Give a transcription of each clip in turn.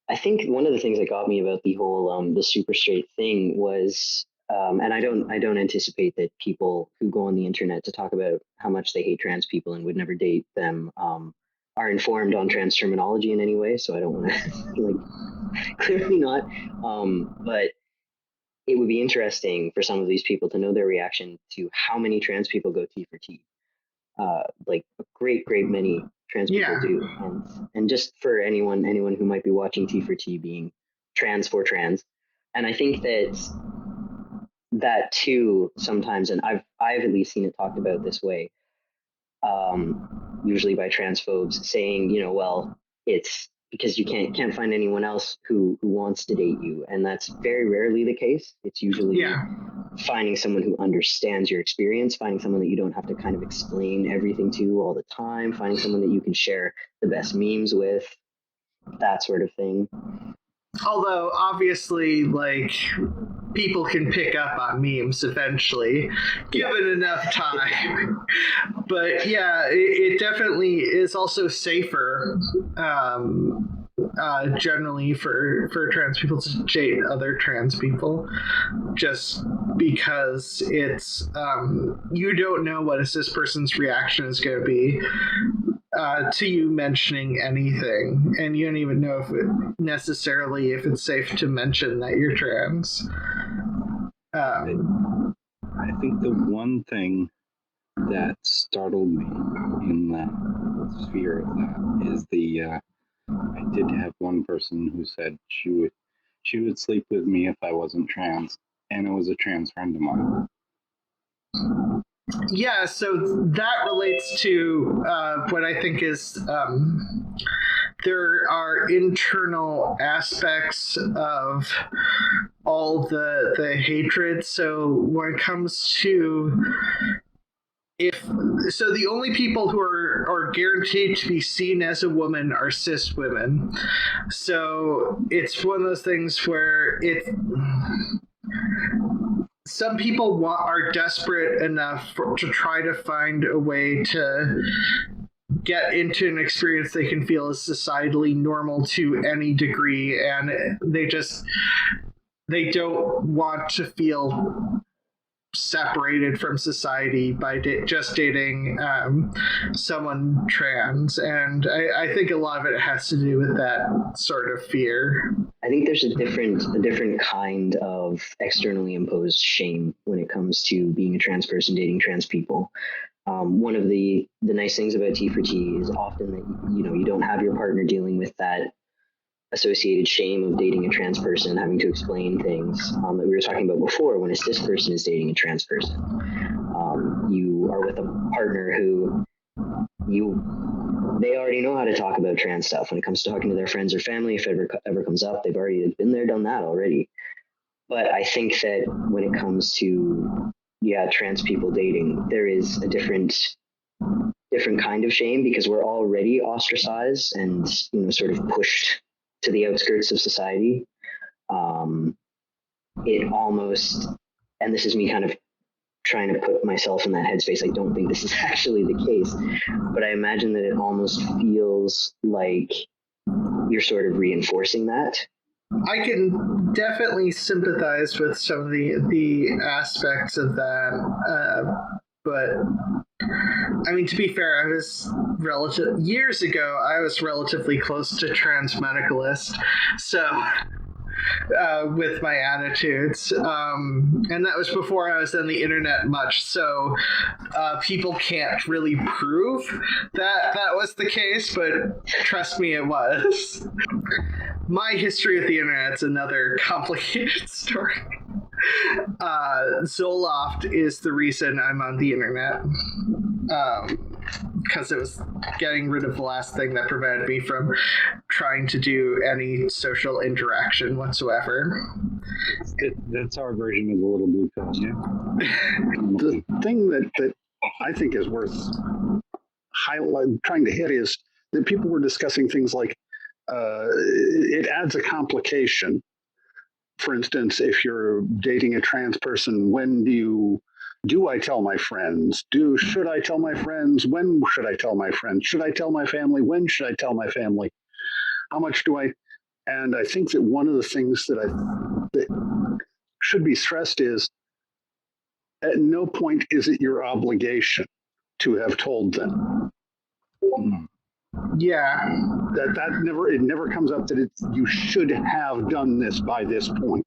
I think one of the things that got me about the whole the super straight thing was, and I don't anticipate that people who go on the internet to talk about how much they hate trans people and would never date them are informed on trans terminology in any way. So I don't want to like clearly not. But it would be interesting for some of these people to know their reaction to how many trans people go T for T. Like a great many trans people do, and just for anyone who might be watching T for T being trans for trans, and I think that too sometimes, and I've at least seen it talked about this way, usually by transphobes saying, well, it's because you can't find anyone else who wants to date you, and that's very rarely the case. It's usually finding someone who understands your experience, finding someone that you don't have to kind of explain everything to all the time, finding someone that you can share the best memes with, that sort of thing. Although obviously, like, people can pick up on memes eventually, given enough time. But yeah, it definitely is also safer, generally for trans people to date other trans people, just because it's you don't know what a cis person's reaction is going to be to you mentioning anything, and you don't even know if it's safe to mention that you're trans. I think the one thing that startled me in that sphere of that is I did have one person who said she would sleep with me if I wasn't trans, and it was a trans friend of mine. Yeah, so that relates to what I think is there are internal aspects of all the hatred. So when it comes to the only people who are guaranteed to be seen as a woman are cis women. So it's one of those things where some people are desperate enough to try to find a way to get into an experience they can feel is societally normal to any degree, and they don't want to feel separated from society by just dating someone trans, and I think a lot of it has to do with that sort of fear. I think there's a different kind of externally imposed shame when it comes to being a trans person dating trans people. One of the nice things about T for T is often that you don't have your partner dealing with that associated shame of dating a trans person, having to explain things that we were talking about before. When a cis person is dating a trans person, you are with a partner who they already know how to talk about trans stuff. When it comes to talking to their friends or family, if it ever comes up, they've already been there, done that already. But I think that when it comes to trans people dating, there is a different kind of shame, because we're already ostracized and sort of pushed to the outskirts of society. It almost, and this is me kind of trying to put myself in that headspace, I don't think this is actually the case, but I imagine that it almost feels like you're sort of reinforcing that. I can definitely sympathize with some of the aspects of that, but I mean, to be fair, years ago, I was relatively close to trans medicalist, so with my attitudes, and that was before I was on the internet much, so people can't really prove that was the case, but trust me, it was. My history with the internet's another complicated story. Zoloft is the reason I'm on the internet, because it was getting rid of the last thing that prevented me from trying to do any social interaction whatsoever. That's our version of the little blue pill. The thing that I think is worth trying to hit is that people were discussing things like it adds a complication. For instance, if you're dating a trans person, when do I tell my friends? Should I tell my friends? When should I tell my friends? Should I tell my family? When should I tell my family? How much do I? And I think that one of the things that should be stressed is at no point is it your obligation to have told them. Yeah. It never comes up that you should have done this by this point.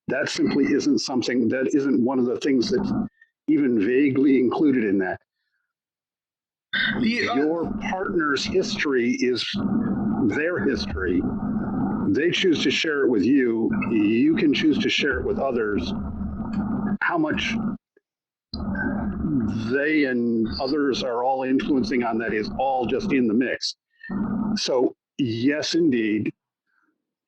That simply isn't something, that isn't one of the things that's even vaguely included in that. Your partner's history is their history. They choose to share it with you. You can choose to share it with others. How much they and others are all influencing on that is all just in the mix. So, yes, indeed,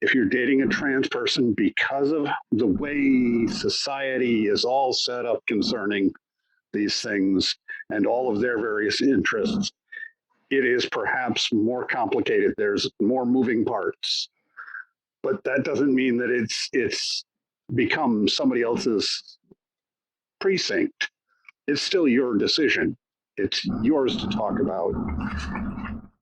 if you're dating a trans person, because of the way society is all set up concerning these things and all of their various interests, it is perhaps more complicated. There's more moving parts, but that doesn't mean that it's become somebody else's precinct. It's still your decision. It's yours to talk about.